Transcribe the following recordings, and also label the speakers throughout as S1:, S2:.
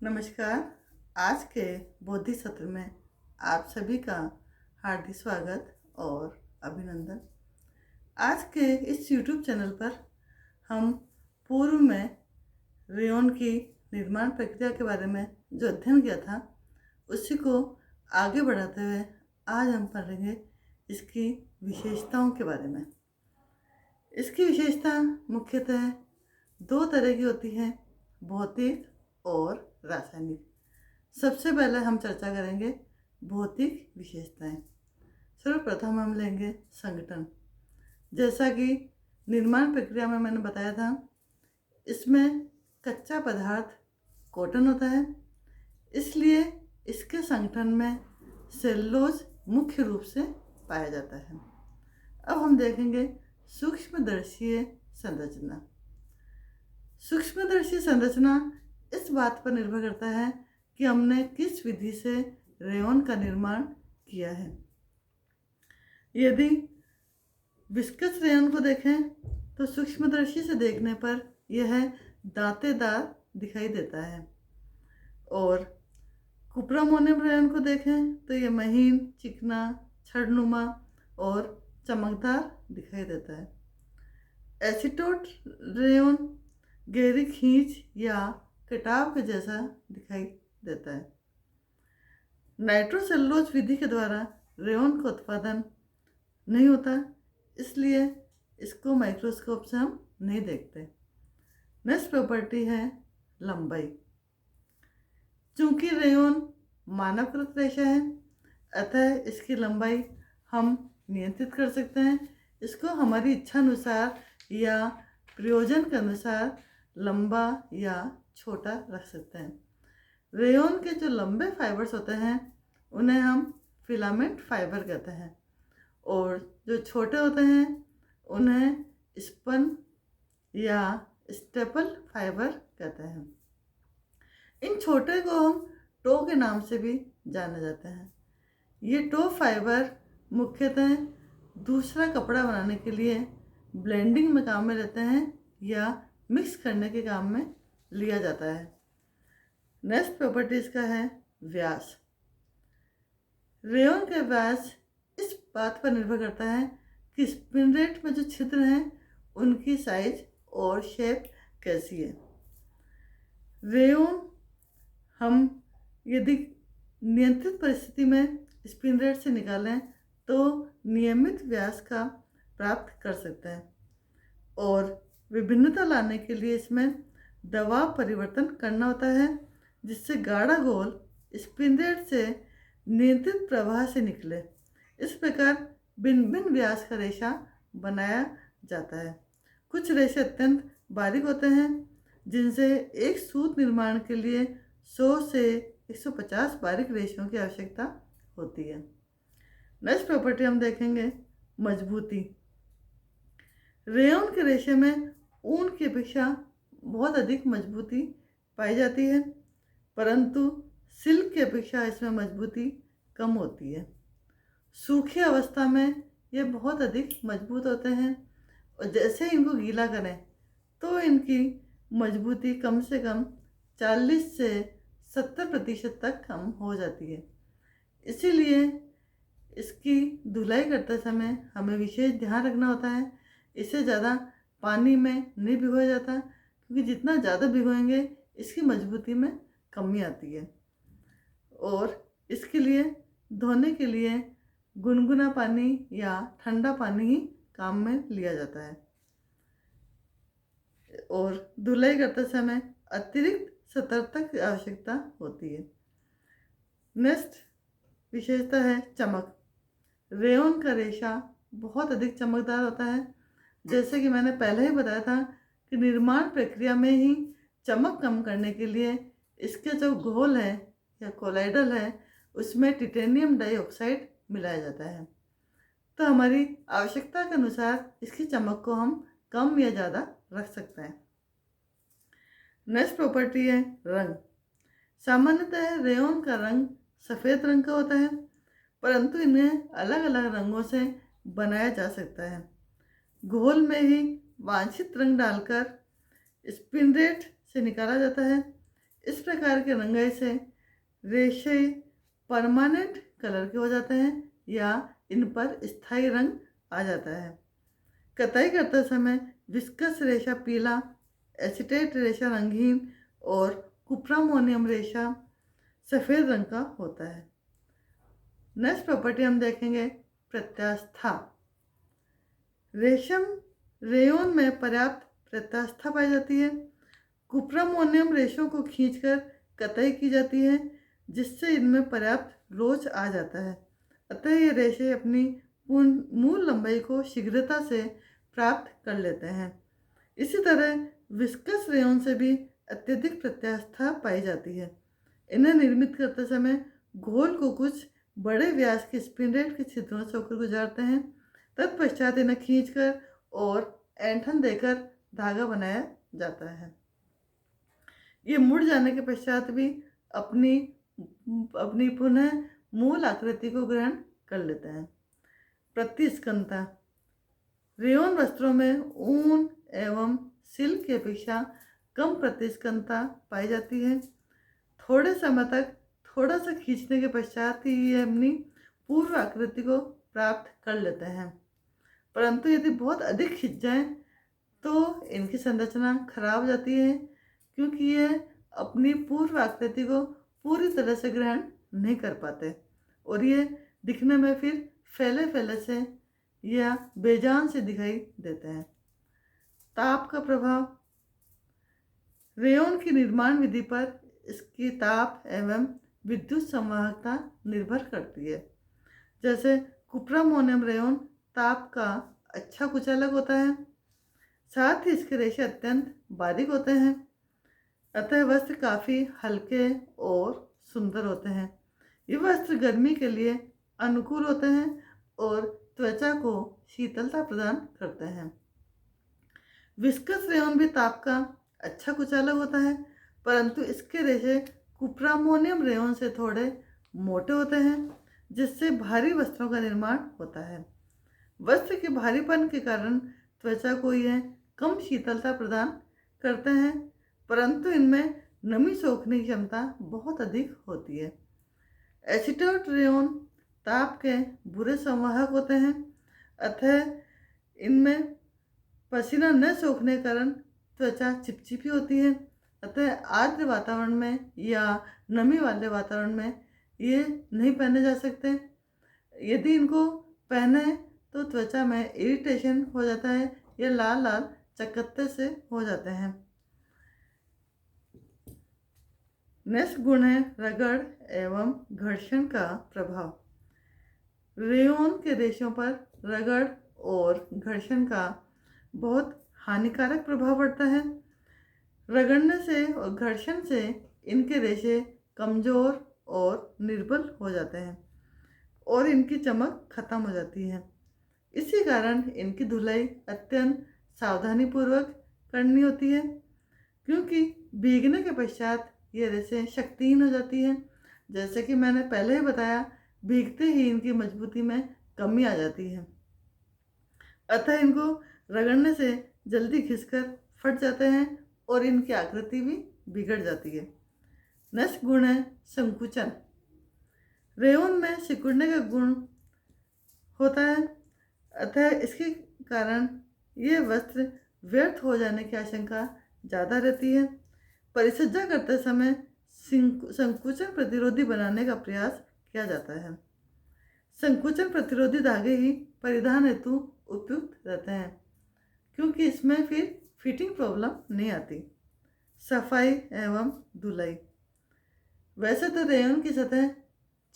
S1: नमस्कार। आज के बोधि सत्र में आप सभी का हार्दिक स्वागत और अभिनंदन। आज के इस YouTube चैनल पर हम पूर्व में रेयॉन की निर्माण प्रक्रिया के बारे में जो अध्ययन किया था उसी को आगे बढ़ाते हुए आज हम पढ़ेंगे इसकी विशेषताओं के बारे में। इसकी विशेषता मुख्यतः दो तरह की होती है, भौतिक और रासायनिक। सबसे पहले हम चर्चा करेंगे भौतिक विशेषताएं। सर्वप्रथम हम लेंगे संगठन। जैसा कि निर्माण प्रक्रिया में मैंने बताया था, इसमें कच्चा पदार्थ कॉटन होता है, इसलिए इसके संगठन में सेलुलोज मुख्य रूप से पाया जाता है। अब हम देखेंगे सूक्ष्मदर्शीय संरचना। सूक्ष्मदर्शी संरचना इस बात पर निर्भर करता है कि हमने किस विधि से रेयॉन का निर्माण किया है। यदि विस्कस रेयॉन को देखें तो सूक्ष्मदर्शी से देखने पर यह दांतेदार दिखाई देता है, और कुप्रामोनियम रेयॉन को देखें तो यह महीन, चिकना, छड़नुमा और चमकदार दिखाई देता है। एसीटोन रेयॉन गहरी खींच या कटाव के जैसा दिखाई देता है। नाइट्रोसेलुलोज विधि के द्वारा रेयॉन का उत्पादन नहीं होता, इसलिए इसको माइक्रोस्कोप से हम नहीं देखते। नेक्स्ट प्रॉपर्टी है लंबाई। चूंकि रेयॉन मानवकृत रेशा है, अतः इसकी लंबाई हम नियंत्रित कर सकते हैं। इसको हमारी इच्छा अनुसार या प्रयोजन के अनुसार लंबा या छोटा रख सकते हैं। रेयॉन के जो लंबे फाइबर्स होते हैं उन्हें हम फिलामेंट फाइबर कहते हैं, और जो छोटे होते हैं उन्हें स्पन या स्टेपल फाइबर कहते हैं। इन छोटे को हम टो के नाम से भी जाने जाते हैं। ये टो फाइबर मुख्यतः दूसरा कपड़ा बनाने के लिए ब्लेंडिंग में काम में लेते हैं या मिक्स करने के काम में लिया जाता है। नेक्स्ट प्रॉपर्टी इसका है व्यास। रेयॉन का व्यास इस बात पर निर्भर करता है कि स्पिंडरेट में जो छिद्र हैं उनकी साइज और शेप कैसी है। रेयॉन हम यदि नियंत्रित परिस्थिति में स्पिंडरेट से निकालें तो नियमित व्यास का प्राप्त कर सकते हैं, और विभिन्नता लाने के लिए इसमें दबाव परिवर्तन करना होता है, जिससे गाढ़ा घोल स्पिंडरेट से नियंत्रित प्रवाह से निकले। इस प्रकार भिन्न भिन्न व्यास का रेशा बनाया जाता है। कुछ रेशे अत्यंत बारीक होते हैं, जिनसे एक सूत निर्माण के लिए 100 से 150 बारीक रेशों की आवश्यकता होती है। नेक्स्ट प्रॉपर्टी हम देखेंगे मजबूती। रेयॉन के रेशे में ऊन की अपेक्षा बहुत अधिक मजबूती पाई जाती है, परंतु सिल्क की अपेक्षा इसमें मजबूती कम होती है। सूखी अवस्था में ये बहुत अधिक मजबूत होते हैं, और जैसे ही इनको गीला करें तो इनकी मजबूती कम से कम 40 से 70% तक कम हो जाती है। इसीलिए इसकी धुलाई करते समय हमें विशेष ध्यान रखना होता है। इसे ज़्यादा पानी में नहीं भिगोया जाता, क्योंकि जितना ज़्यादा भिगोएंगे इसकी मजबूती में कमी आती है, और इसके लिए धोने के लिए गुनगुना पानी या ठंडा पानी ही काम में लिया जाता है, और धुलाई करते समय अतिरिक्त सतर्कता की आवश्यकता होती है। नेक्स्ट विशेषता है चमक। रेयॉन का रेशा बहुत अधिक चमकदार होता है। जैसे कि मैंने पहले ही बताया था कि निर्माण प्रक्रिया में ही चमक कम करने के लिए इसके जो घोल है या कोलाइडल है उसमें टिटेनियम डाइऑक्साइड मिलाया जाता है, तो हमारी आवश्यकता के अनुसार इसकी चमक को हम कम या ज़्यादा रख सकते हैं। नेक्स्ट प्रॉपर्टी है रंग। सामान्यतः रेयॉन का रंग सफ़ेद रंग का होता है, परंतु इन्हें अलग अलग रंगों से बनाया जा सकता है। घोल में ही वांछित रंग डालकर स्पिंडरेट से निकाला जाता है। इस प्रकार के रंगाई से रेशे परमानेंट कलर के हो जाते हैं या इन पर स्थायी रंग आ जाता है। कताई करते समय विस्कस रेशा पीला, एसीटेट रेशा रंगीन और कुप्रामोनियम रेशा सफ़ेद रंग का होता है। नेक्स्ट प्रॉपर्टी हम देखेंगे प्रत्यास्था। रेशम रेयोन में पर्याप्त प्रत्यास्था पाई जाती है। कुप्रामोनियम रेशों को खींचकर कताई की जाती है जिससे इनमें पर्याप्त लोच आ जाता है। अतः ये रेशे अपनी मूल लंबाई को शीघ्रता से प्राप्त कर लेते हैं। इसी तरह विस्कस रेयोन से भी अत्यधिक प्रत्यास्था पाई जाती है। इन्हें निर्मित करते समय घोल को कुछ बड़े व्यास के स्पिंडल के छिद्रों से होकर गुजारते हैं। तत्पश्चात इन्हें खींचकर और ऐंठन देकर धागा बनाया जाता है। ये मुड़ जाने के पश्चात भी अपनी पुनः मूल आकृति को ग्रहण कर लेते हैं। प्रतिस्कंता। रेयोन वस्त्रों में ऊन एवं सिल्क की अपेक्षा कम प्रतिस्कंता पाई जाती है। थोड़े समय तक थोड़ा सा खींचने के पश्चात ही ये अपनी पूर्व आकृति को प्राप्त कर लेते हैं, परंतु यदि बहुत अधिक खिंच जाएं तो इनकी संरचना खराब हो जाती है क्योंकि ये अपनी पूर्व आकृति को पूरी तरह से ग्रहण नहीं कर पाते और ये दिखने में फिर फैले फैले से या बेजान से दिखाई देते हैं। ताप का प्रभाव। रेयोन की निर्माण विधि पर इसकी ताप एवं विद्युत संवाहकता निर्भर करती है। जैसे कुप्रामोनियम रेयोन ताप का अच्छा कुचालक होता है, साथ ही इसके रेशे अत्यंत बारीक होते हैं, अतः वस्त्र काफ़ी हल्के और सुंदर होते हैं। ये वस्त्र गर्मी के लिए अनुकूल होते हैं और त्वचा को शीतलता प्रदान करते हैं। विस्कस रेयोन भी ताप का अच्छा कुचालक होता है, परंतु इसके रेशे कुप्रामोनियम रेयोन से थोड़े मोटे होते हैं जिससे भारी वस्त्रों का निर्माण होता है। वस्त्र के भारीपन के कारण त्वचा को यह कम शीतलता प्रदान करते हैं, परंतु इनमें नमी सोखने की क्षमता बहुत अधिक होती है। एसीटेट रेयोन ताप के बुरे संवाहक होते हैं, अतः इनमें पसीना न सोखने के कारण त्वचा चिपचिपी होती है, अतः आर्द्र वातावरण में या नमी वाले वातावरण में ये नहीं पहने जा सकते। यदि इनको पहने तो त्वचा में इरिटेशन हो जाता है या लाल लाल चकत्ते से हो जाते हैं। नेक्स्ट गुण है रगड़ एवं घर्षण का प्रभाव। रेयोन के रेशों पर रगड़ और घर्षण का बहुत हानिकारक प्रभाव पड़ता है। रगड़ने से और घर्षण से इनके रेशे कमज़ोर और निर्बल हो जाते हैं और इनकी चमक खत्म हो जाती है। इसी कारण इनकी धुलाई अत्यंत सावधानीपूर्वक करनी होती है क्योंकि भीगने के पश्चात ये रेशे शक्तिहीन हो जाती है। जैसे कि मैंने पहले ही बताया, भीगते ही इनकी मजबूती में कमी आ जाती है, अतः इनको रगड़ने से जल्दी घिसकर फट जाते हैं और इनकी आकृति भी बिगड़ जाती है। नेक्स्ट गुण है संकुचन। रेयोन में सिकुड़ने का गुण होता है, अतः इसके कारण ये वस्त्र व्यर्थ हो जाने की आशंका ज़्यादा रहती है। परिसज्जा करते समय संकुचन प्रतिरोधी बनाने का प्रयास किया जाता है। संकुचन प्रतिरोधी धागे ही परिधान हेतु उपयुक्त रहते हैं क्योंकि इसमें फिर फिटिंग प्रॉब्लम नहीं आती। सफाई एवं धुलाई। वैसे तो रेयोन की सतह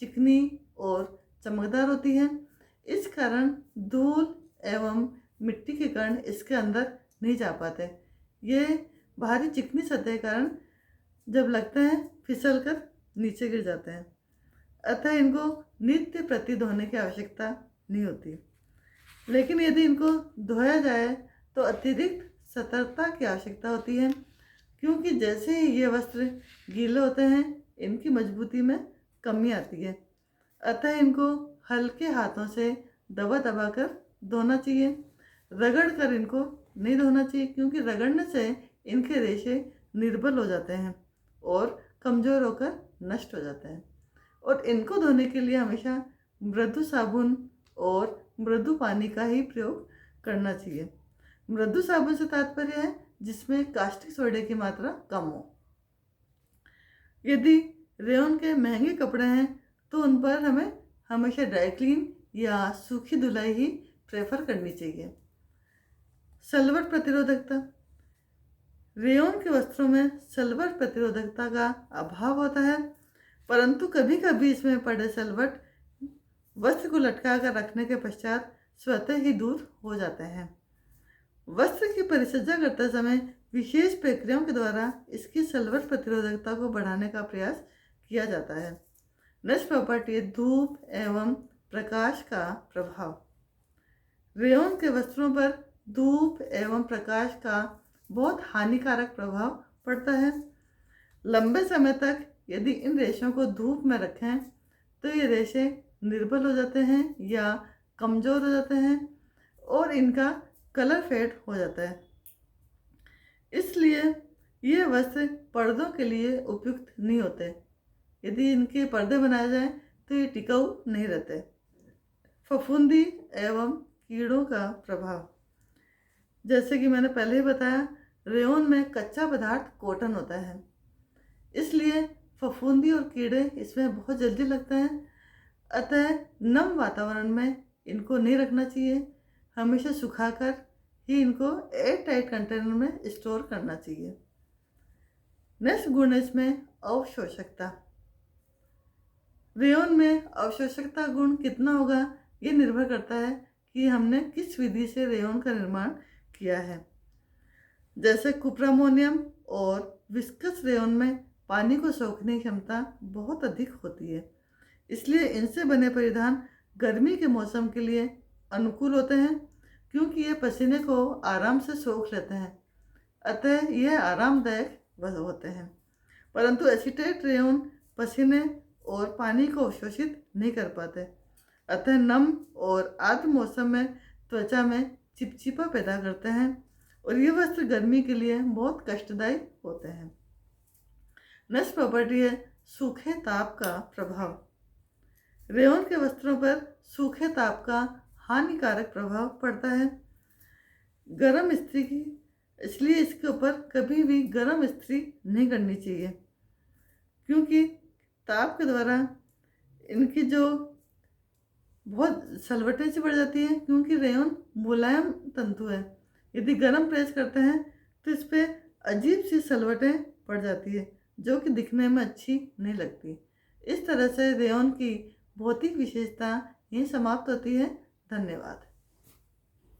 S1: चिकनी और चमकदार होती है, इस कारण धूल एवं मिट्टी के कण इसके अंदर नहीं जा पाते। ये भारी चिकनी सतह के कारण जब लगते हैं फिसल कर नीचे गिर जाते हैं, अतः इनको नित्य प्रति धोने की आवश्यकता नहीं होती। लेकिन यदि इनको धोया जाए तो अतिरिक्त सतर्कता की आवश्यकता होती है क्योंकि जैसे ही ये वस्त्र गीले होते हैं इनकी मजबूती में कमी आती है, अतः इनको हल्के हाथों से दबा दबा कर धोना चाहिए। रगड़ कर इनको नहीं धोना चाहिए क्योंकि रगड़ने से इनके रेशे निर्बल हो जाते हैं और कमज़ोर होकर नष्ट हो जाते हैं। और इनको धोने के लिए हमेशा मृदु साबुन और मृदु पानी का ही प्रयोग करना चाहिए। मृदु साबुन से तात्पर्य है जिसमें कास्टिक सोडे की मात्रा कम हो। यदि रेयॉन के महंगे कपड़े हैं तो उन पर हमें हमेशा ड्राई क्लीन या सूखी धुलाई ही प्रेफर करनी चाहिए। सलवट प्रतिरोधकता। रेयॉन के वस्त्रों में सलवट प्रतिरोधकता का अभाव होता है, परंतु कभी कभी इसमें पड़े सलवट वस्त्र को लटका कर रखने के पश्चात स्वतः ही दूर हो जाते हैं। वस्त्र की परिसज्जा करते समय विशेष प्रक्रियाओं के द्वारा इसकी सलवट प्रतिरोधकता को बढ़ाने का प्रयास किया जाता है। नेक्स्ट प्रॉपर्टी, धूप एवं प्रकाश का प्रभाव। रेयॉन के वस्त्रों पर धूप एवं प्रकाश का बहुत हानिकारक प्रभाव पड़ता है। लंबे समय तक यदि इन रेशों को धूप में रखें तो ये रेशे निर्बल हो जाते हैं या कमज़ोर हो जाते हैं और इनका कलर फेड हो जाता है। इसलिए ये वस्त्र पर्दों के लिए उपयुक्त नहीं होते। यदि इनके पर्दे बनाए जाएं तो ये टिकाऊ नहीं रहते। फफूंदी एवं कीड़ों का प्रभाव। जैसे कि मैंने पहले ही बताया, रेयॉन में कच्चा पदार्थ कॉटन होता है, इसलिए फफूंदी और कीड़े इसमें बहुत जल्दी लगते हैं। अतः नम वातावरण में इनको नहीं रखना चाहिए। हमेशा सुखाकर ही इनको एयर टाइट कंटेनर में स्टोर करना चाहिए। नेक्स्ट गुण है इसमें अवशोषकता। रेयॉन में अवशोषकता गुण कितना होगा ये निर्भर करता है कि हमने किस विधि से रेयॉन का निर्माण किया है। जैसे कुप्रामोनियम और विस्कस रेयॉन में पानी को सोखने की क्षमता बहुत अधिक होती है, इसलिए इनसे बने परिधान गर्मी के मौसम के लिए अनुकूल होते हैं क्योंकि ये पसीने को आराम से सोख लेते हैं, अतः यह आरामदायक होते हैं। परंतु एसीटेट रेयॉन पसीने और पानी को अवशोषित नहीं कर पाते, अतः नम और आर्द्र मौसम में त्वचा में चिपचिपा पैदा करते हैं और ये वस्त्र गर्मी के लिए बहुत कष्टदायी होते हैं। नेक्स्ट प्रॉपर्टी है सूखे ताप का प्रभाव। रेयॉन के वस्त्रों पर सूखे ताप का हानिकारक प्रभाव पड़ता है। गर्म इस्त्री की, इसलिए इसके ऊपर कभी भी गर्म इस्त्री नहीं करनी चाहिए क्योंकि ताप के द्वारा इनकी जो बहुत सलवटें सी बढ़ जाती हैं, क्योंकि रेयॉन मुलायम तंतु है। यदि गर्म प्रेस करते हैं तो इस पर अजीब सी सलवटें पड़ जाती है जो कि दिखने में अच्छी नहीं लगती। इस तरह से रेयॉन की भौतिक विशेषता यहीं समाप्त होती है। धन्यवाद।